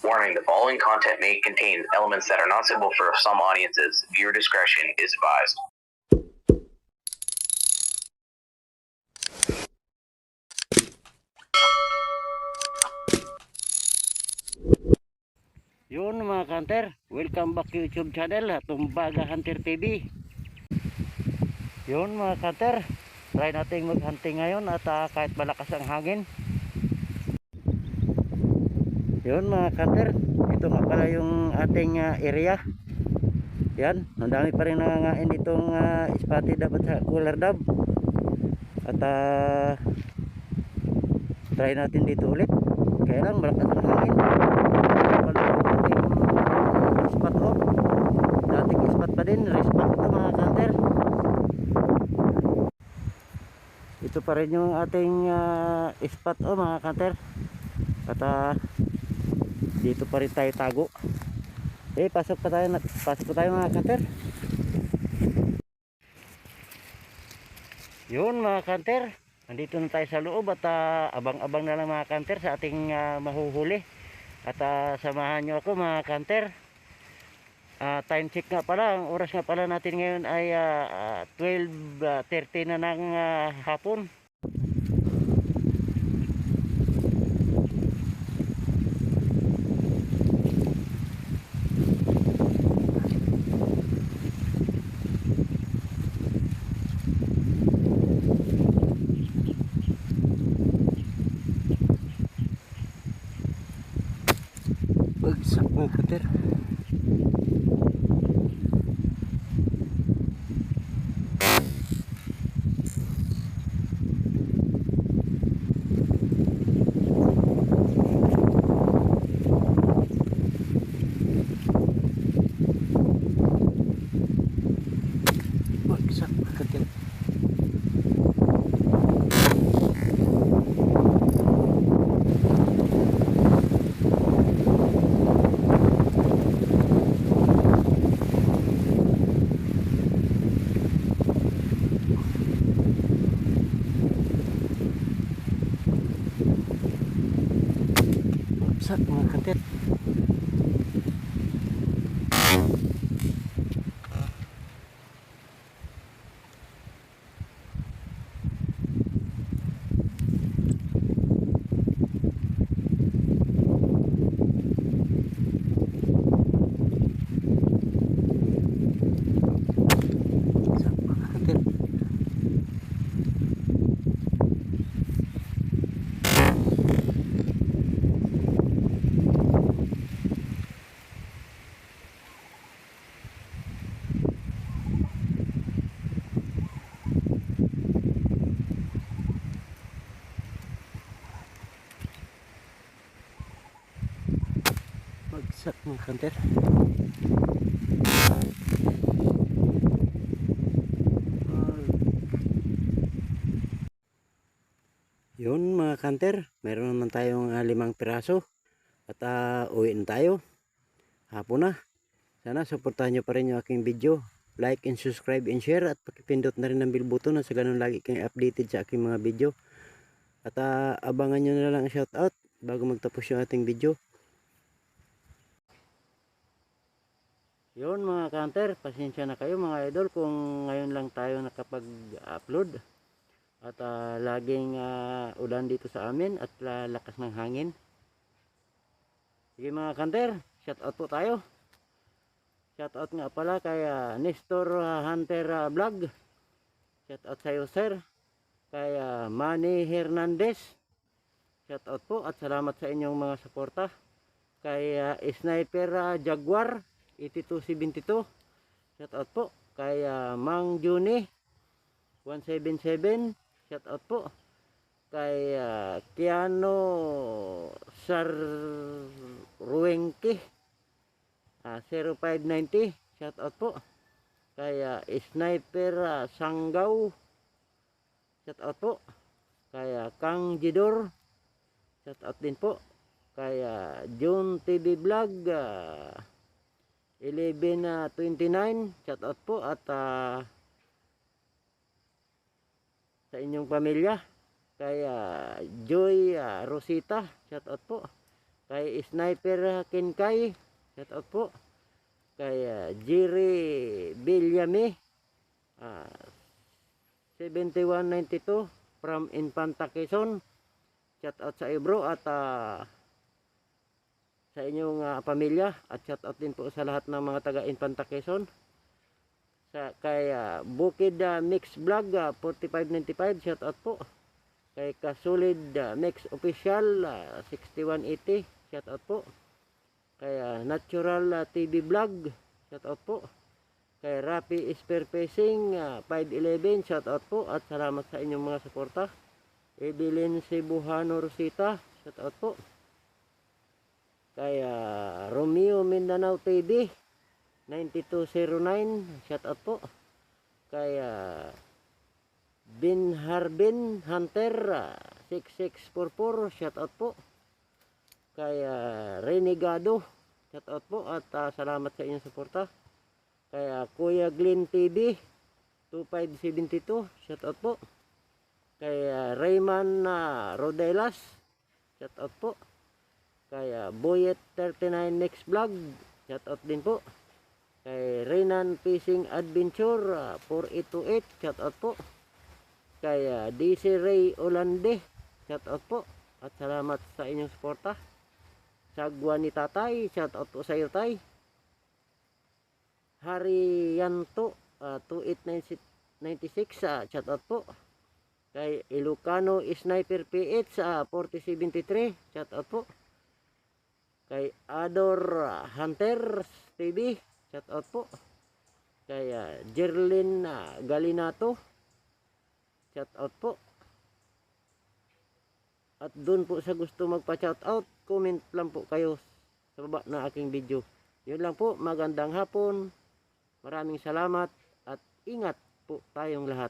Warning, the following content may contain elements that are not suitable for some audiences. Viewer discretion is advised. Yun mga hunter, welcome back to YouTube channel Tumbaga Hunter TV. Yun mga hunter, try natin mag-hunting ngayon at kahit malakas ang hangin. Yun mga hunter, ito nga pala yung ating area. Yan, ang dami pa rin nangangain itong spotted dab at cooler dab. At try natin dito ulit. Kaya lang malakas ang hangin. Spot off, dating spot pa din, respect ito mga hunter. Ito pa rin yung ating spot off mga hunter. At dito pa rin tayo tago. Pasok pa tayo mga hunter. Yun mga hunter, nandito na tayo sa loob at abang-abang na lang mga hunter sa ating mahuhuli. At samahan nyo ako mga hunter. Time check nga pala, ang oras nga pala natin ngayon ay 12:30 na ng hapon. Bagsak mga hunter. Bagsak mga hunter. Bagsak mga hunter. Yun mga hunter, meron naman tayong 5 piraso. At uwi na tayo. Hapon na. Sana suportahan nyo pa rin yung aking video. Like and subscribe and share. At pakipindot na rin ng bell button na sa ganun lagi kayong updated sa aking mga video. At abangan nyo na lang ang shoutout bago magtapos yung ating video. Yun mga hunter, pasensya na kayo mga idol kung ngayon lang tayo nakapag-upload. At laging ulan dito sa amin at lakas ng hangin. Sige mga hunter, shout out po tayo. Shout out nga pala kay Nestor Hunter Vlog. Shout out sa iyo sir. Kay Manny Hernandez. Shout out po at salamat sa inyong mga suporta. Kay Sniper Jaguar 8272. Shout out po. Kay Mang Juni 177. Shout out po. Kay Kiano Sarruenke 0590. Shout out po. Kay Sniper Sanggaw. Shout out po. Kay Kang Jidor. Shout out din po. Kay June TV Vlog 1129. Shout out po at sa inyong pamilya. Kay Joy Rosita, shout out po. kay Sniper Kinkay, shout out po. Kay Jerry Villame, 7192 from Infanta Quezon, shout out sa iyo bro, at sa inyong pamilya, at shout out din po sa lahat ng mga taga Infanta Quezon. Kay Bukid Mix Vlog 4595, shout out po. Kay Kasulid Mix Official 6180, shout out po. Kay Natural TV Vlog, shout out po. Kay Rapi Spear Facing 511, shout out po, at salamat sa inyong mga suporta. Evelyn Cebuhano Rosita, shout out po. Kay Romeo Mindanao TV 9209, shout out po. Kay Bin Harbin Hunter 6644, shout out po. Kay Renegado, shout out po, at salamat sa inyong suporta. Kay Kuya Glenn TV 2572, shout out po. Kay Rayman Rodelas, shout out po. Kay Boyet 39 Next Vlog, shout out din po. Kay Renan Fishing Adventure 4828, shout out po. Kay DC Ray Olande, shout out po, at salamat sa inyong suporta. Sagwa ni Tatay, shout out po sa iyo tay. Harianto 2896, shout out po. Kay Ilocano Sniper PH 4073, shout out po. Kay Ador Hunter TV, shout out po. Kay Jerlyn Galinato, shout out po. At doon po sa gusto magpa-shout out, comment lang po kayo sa baba ng aking video. Yun lang po, magandang hapon. Maraming salamat at ingat po tayong lahat.